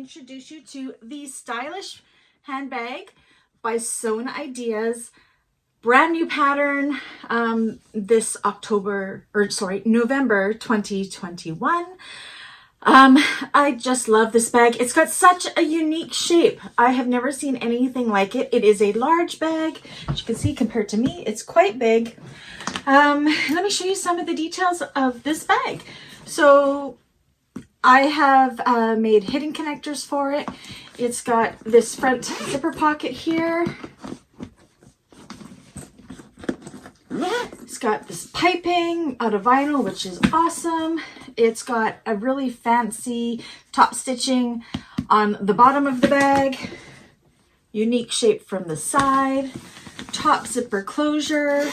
introduce you to the stylish handbag by Sewn Ideas. Brand new pattern this November 2021. I just love this bag. It's got such a unique shape. I have never seen anything like it. It is a large bag. As you can see, compared to me, it's quite big. Let me show you some of the details of this bag. So I have made hidden connectors for it. It's got this front zipper pocket here. It's got this piping out of vinyl, which is awesome. It's got a really fancy top stitching on the bottom of the bag. Unique shape from the side. Top zipper closure.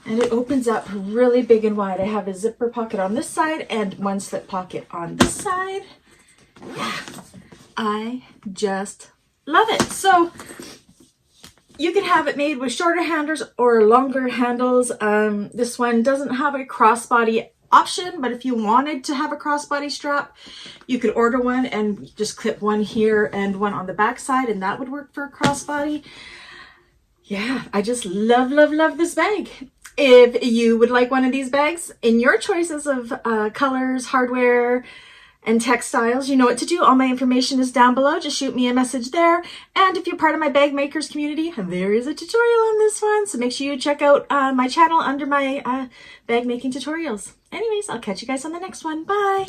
And it opens up really big and wide. I have a zipper pocket on this side and one slip pocket on this side. Yeah, I just love it. So you can have it made with shorter handles or longer handles. This one doesn't have a crossbody option, but if you wanted to have a crossbody strap, you could order one and just clip one here and one on the back side, and that would work for a crossbody. Yeah, I just love, love, love this bag. If you would like one of these bags in your choices of colors, hardware, and textiles, you know what to do. All my information is down below. Just shoot me a message there. And if you're part of my bag makers community, there is a tutorial on this one. So make sure you check out my channel under my bag making tutorials. Anyways, I'll catch you guys on the next one. Bye.